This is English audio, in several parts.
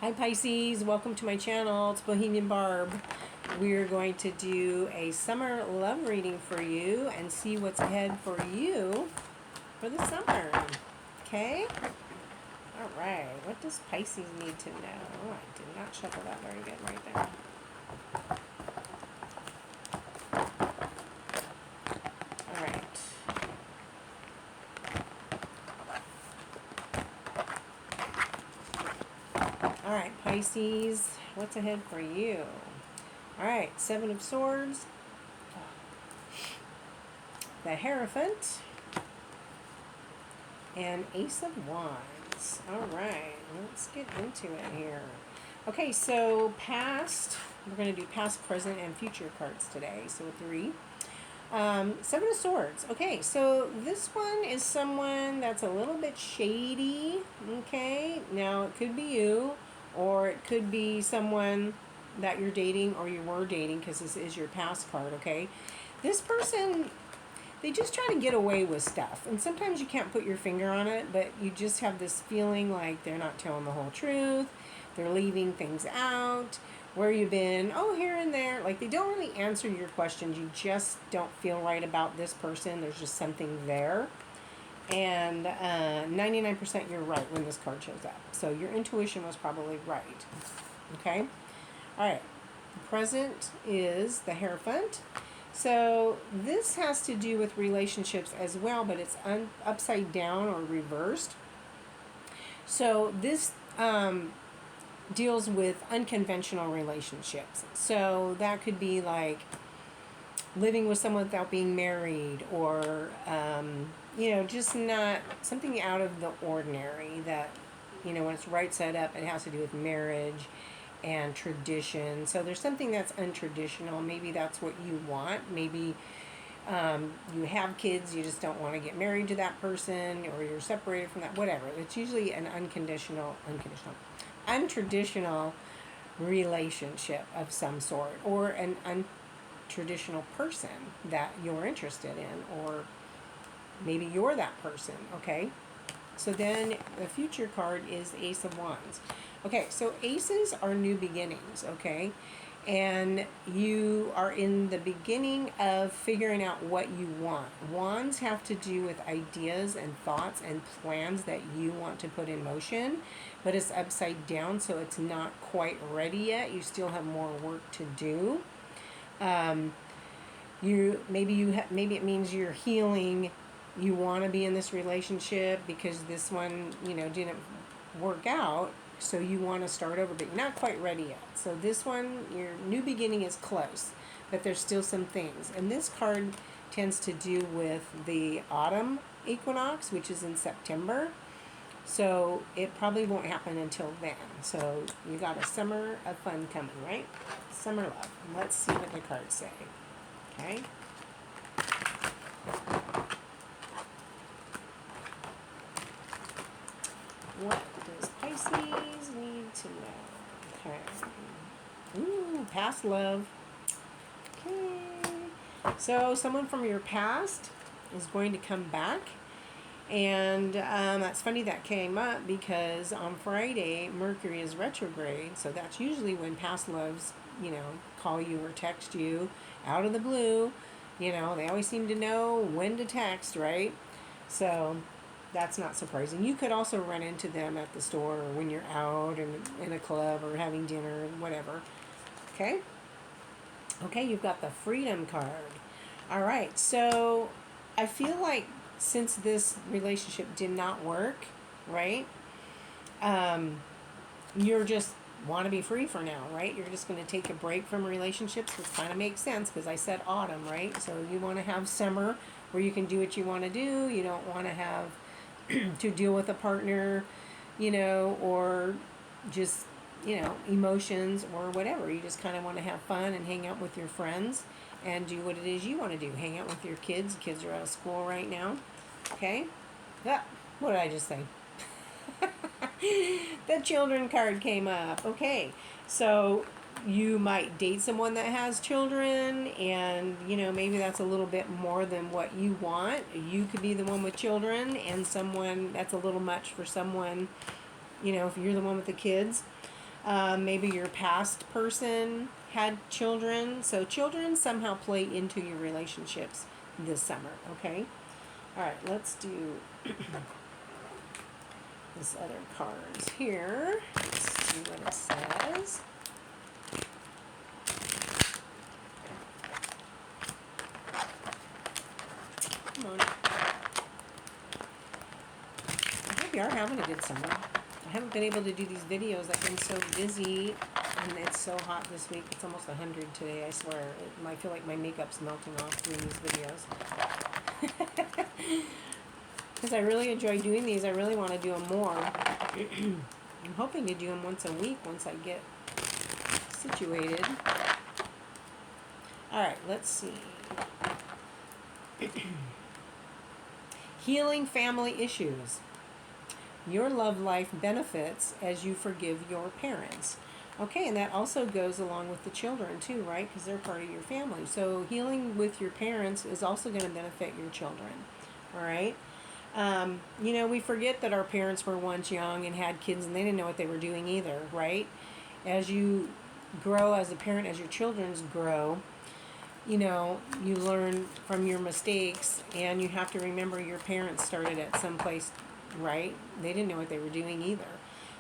Hi Pisces, welcome to my channel. It's Bohemian Barb. We're going to do a summer love reading for you and see what's ahead for you for the summer. Okay? Alright, what does Pisces need to know? Oh, I did not shuffle that very good right there. Alright. Alright, Pisces, what's ahead for you? Alright, Seven of Swords, the Hierophant, and Ace of Wands. Alright, let's get into it here. Okay, so past, we're going to do past, present, and future cards today. So 3. Seven of Swords. Okay, so this one is someone that's a little bit shady. Okay, now it could be you, or it could be someone that you're dating or you were dating, because this is your past card. Okay, this person, they just try to get away with stuff, and sometimes you can't put your finger on it, but you just have this feeling like they're not telling the whole truth. They're leaving things out. Where you been? Oh, here and there. Like, they don't really answer your questions. You just don't feel right about this person. There's just something there. And 99% you're right when this card shows up. So your intuition was probably right. Okay? All right. The present is the Hierophant. So this has to do with relationships as well, but it's upside down or reversed. So this deals with unconventional relationships. So that could be like living with someone without being married, or just not something out of the ordinary. That, when it's right side up, it has to do with marriage and tradition. So there's something that's untraditional. Maybe that's what you want. Maybe you have kids, you just don't want to get married to that person, or you're separated from that, whatever. It's usually an untraditional relationship of some sort, or an untraditional person that you're interested in, or maybe you're that person. Okay, so then the future card is the Ace of Wands. Okay, so aces are new beginnings. Okay, and you are in the beginning of figuring out what you want. Wands have to do with ideas and thoughts and plans that you want to put in motion, but it's upside down, so it's not quite ready yet. You still have more work to do. Maybe it means you're healing. You want to be in this relationship because this one, didn't work out. So you want to start over, but you're not quite ready yet. So this one, your new beginning is close, but there's still some things. And this card tends to do with the autumn equinox, which is in September. So it probably won't happen until then. So you got a summer of fun coming, right? Summer love. Let's see what the cards say. Okay. What does Pisces need to know? Okay. Ooh, past love. Okay. So someone from your past is going to come back. And that's funny that came up because on Friday, Mercury is retrograde. So that's usually when past loves, call you or text you out of the blue. They always seem to know when to text, right? So that's not surprising. You could also run into them at the store, or when you're out and in a club or having dinner and whatever. Okay? Okay, you've got the Freedom card. All right, so I feel like since this relationship did not work, right? You're just want to be free for now, right? You're just going to take a break from relationships, which kind of makes sense because I said autumn, right? So you want to have summer where you can do what you want to do. You don't want to have to deal with a partner, or just, emotions or whatever. You just kind of want to have fun and hang out with your friends and do what it is you want to do. Hang out with your kids. Kids are out of school right now. Okay? Ah, what did I just say? The children card came up. Okay. So you might date someone that has children, and maybe that's a little bit more than what you want. You could be the one with children, and someone that's a little much for someone, if you're the one with the kids. Maybe your past person had children. So children somehow play into your relationships this summer, okay? All right, let's do this other cards here. Let's see what it says. Come on. I hope you are having a good summer. I haven't been able to do these videos. I've been so busy, and it's so hot this week. It's almost 100 today, I swear. I feel like my makeup's melting off doing these videos. Because I really enjoy doing these. I really want to do them more. I'm hoping to do them once a week once I get situated. All right, let's see. Healing family issues. Your love life benefits as you forgive your parents. Okay, and that also goes along with the children too, right? Because they're part of your family. So healing with your parents is also going to benefit your children. All right? You know, we forget that our parents were once young and had kids and they didn't know what they were doing either, right? As you grow as a parent, as your children grow, you know, you learn from your mistakes, and you have to remember your parents started at some place, right? They didn't know what they were doing either.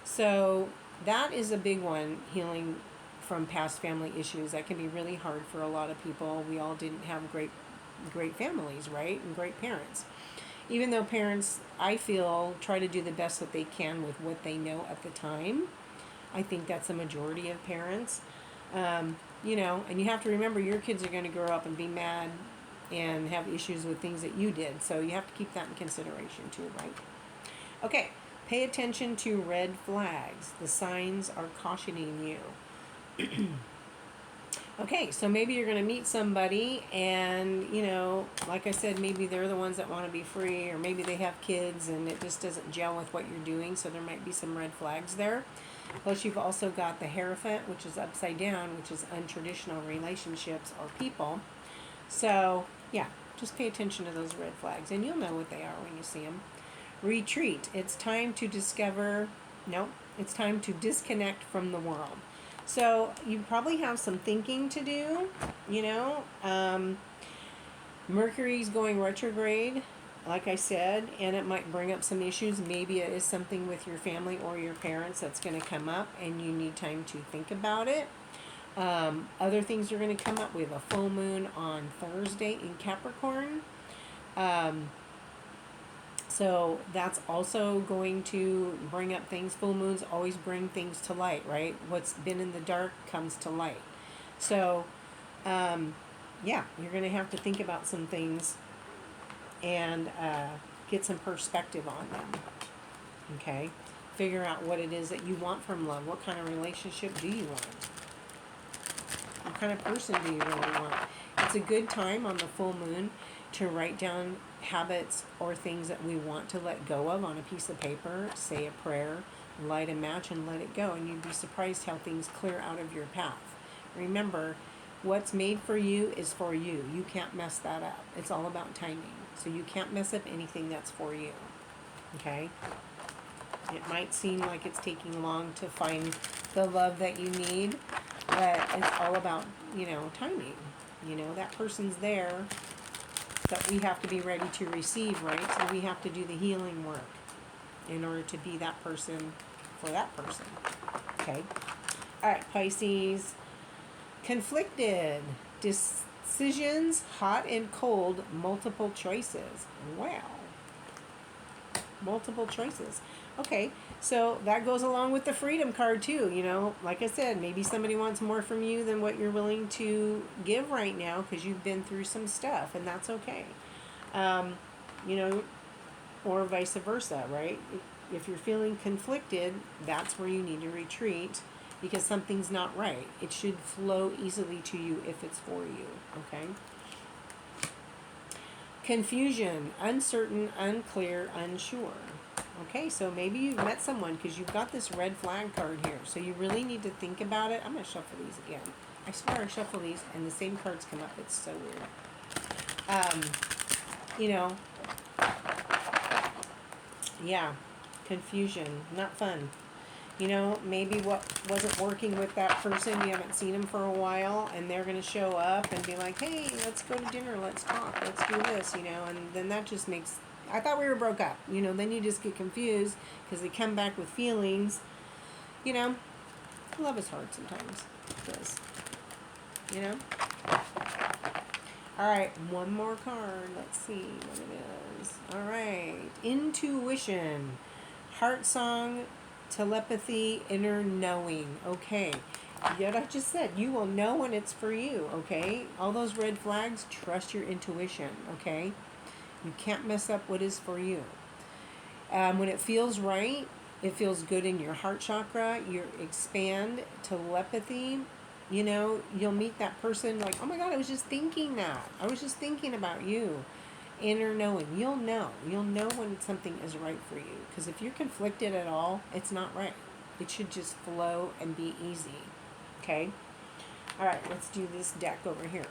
So that is a big one, healing from past family issues. That can be really hard for a lot of people. We all didn't have great families, right? And great parents. Even though parents, I feel, try to do the best that they can with what they know at the time. I think that's a majority of parents. You know, and you have to remember your kids are going to grow up and be mad and have issues with things that you did. So you have to keep that in consideration too, right? Okay, pay attention to red flags. The signs are cautioning you. Okay, so maybe you're going to meet somebody and, you know, like I said, maybe they're the ones that want to be free, or maybe they have kids and it just doesn't gel with what you're doing, so there might be some red flags there. Plus, you've also got the Hierophant, which is upside down, which is untraditional relationships or people. So, yeah, just pay attention to those red flags, and you'll know what they are when you see them. Retreat. It's time to it's time to disconnect from the world. So, you probably have some thinking to do, you know. Mercury's going retrograde, like I said, and it might bring up some issues. Maybe it is something with your family or your parents that's going to come up, and you need time to think about it. Other things are going to come up. We have a full moon on Thursday in Capricorn. So that's also going to bring up things. Full moons always bring things to light, right? What's been in the dark comes to light. So, yeah, you're going to have to think about some things and get some perspective on them. Okay? Figure out what it is that you want from love. What kind of relationship do you want? What kind of person do you really want? It's a good time on the full moon to write down habits or things that we want to let go of on a piece of paper, say a prayer, light a match, and let it go. And you'd be surprised how things clear out of your path. Remember, what's made for you is for you. You can't mess that up. It's all about timing. So you can't mess up anything that's for you. Okay? It might seem like it's taking long to find the love that you need, but it's all about, you know, timing. You know, that person's there, but we have to be ready to receive, right? So we have to do the healing work in order to be that person for that person. Okay? All right, Pisces. Conflicted. Decisions, hot and cold, multiple choices. Wow. Multiple choices. Okay, so that goes along with the freedom card too, you know. Like I said, maybe somebody wants more from you than what you're willing to give right now because you've been through some stuff, and that's okay. You know, or vice versa, right? If you're feeling conflicted, that's where you need to retreat because something's not right. It should flow easily to you if it's for you, okay? Confusion, uncertain, unclear, unsure. Okay, so maybe you've met someone because you've got this red flag card here. So you really need to think about it. I'm going to shuffle these again. I swear I shuffle these and the same cards come up. It's so weird. You know, yeah, confusion, not fun. You know, maybe what wasn't working with that person, you haven't seen them for a while, and they're going to show up and be like, hey, let's go to dinner, let's talk, let's do this, you know, and then that just makes, I thought we were broke up, you know, then you just get confused because they come back with feelings, you know. Love is hard sometimes, it is, you know. All right, one more card, let's see what it is. All right, intuition, heart song, telepathy, inner knowing. Okay. Yet I just said you will know when it's for you, okay? All those red flags, trust your intuition, okay? You can't mess up what is for you. When it feels right, it feels good in your heart chakra, you expand telepathy. You know, you'll meet that person like, oh my God, I was just thinking that. I was just thinking about you. Inner knowing, you'll know when something is right for you, because if you're conflicted at all, it's not right. It should just flow and be easy. Okay, all right, let's do this deck over here.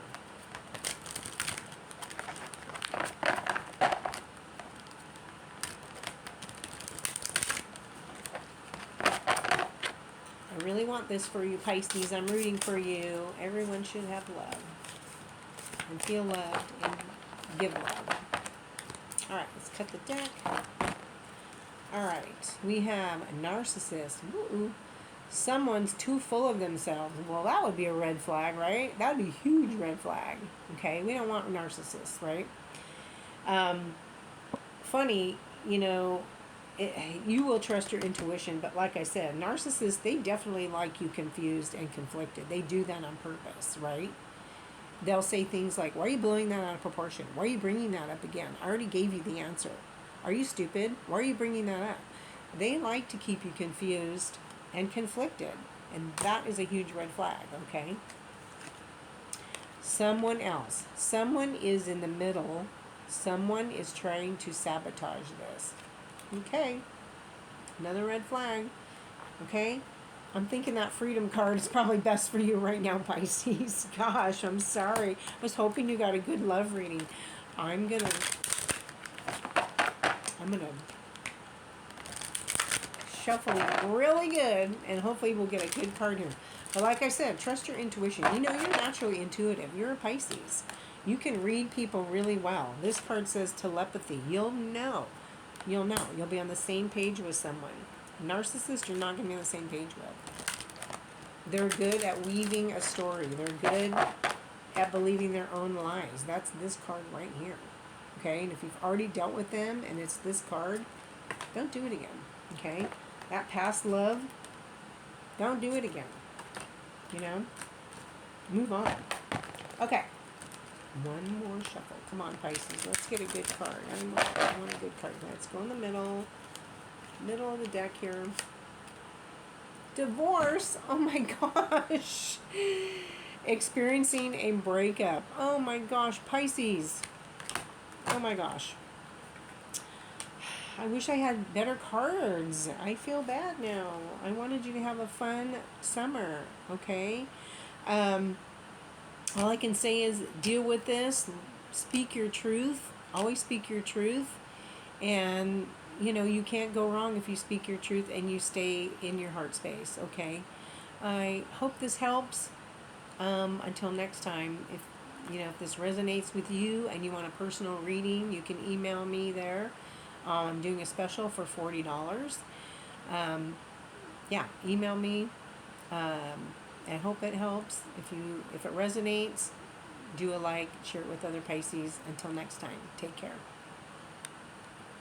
I really want this for you, Pisces. I'm rooting for you. Everyone should have love and feel loved and give love. All right, let's cut the deck. All right, we have a narcissist. Ooh, someone's too full of themselves. Well, that would be a red flag, right? That would be a huge red flag. Okay, we don't want narcissists, right? Funny, you know, you will trust your intuition, but like I said, narcissists, they definitely like you confused and conflicted. They do that on purpose, right? They'll say things like, why are you blowing that out of proportion? Why are you bringing that up again? I already gave you the answer. Are you stupid? Why are you bringing that up? They like to keep you confused and conflicted. And that is a huge red flag, okay? Someone else. Someone is in the middle. Someone is trying to sabotage this. Okay. Another red flag. Okay? I'm thinking that freedom card is probably best for you right now, Pisces. Gosh, I'm sorry. I was hoping you got a good love reading. I'm gonna shuffle really good, and hopefully we'll get a good card here. But like I said, trust your intuition. You know, you're naturally intuitive. You're a Pisces. You can read people really well. This card says telepathy. You'll know. You'll know. You'll be on the same page with someone. Narcissist, you're not going to be on the same page with. They're good at weaving a story. They're good at believing their own lies. That's this card right here. Okay? And if you've already dealt with them and it's this card, don't do it again. Okay? That past love, don't do it again. You know? Move on. Okay. One more shuffle. Come on, Pisces. Let's get a good card. I want a good card. Let's go in the middle of the deck here. Divorce. Oh my gosh. Experiencing a breakup. Oh my gosh, Pisces. Oh my gosh. I wish I had better cards. I feel bad now. I wanted you to have a fun summer, okay? All I can say is deal with this. Speak your truth. Always speak your truth. And, you know, you can't go wrong if you speak your truth and you stay in your heart space, okay? I hope this helps. Until next time, if this resonates with you and you want a personal reading, you can email me there. I'm doing a special for $40. Yeah, email me. I hope it helps. If it resonates, do a like, share it with other Pisces. Until next time, take care.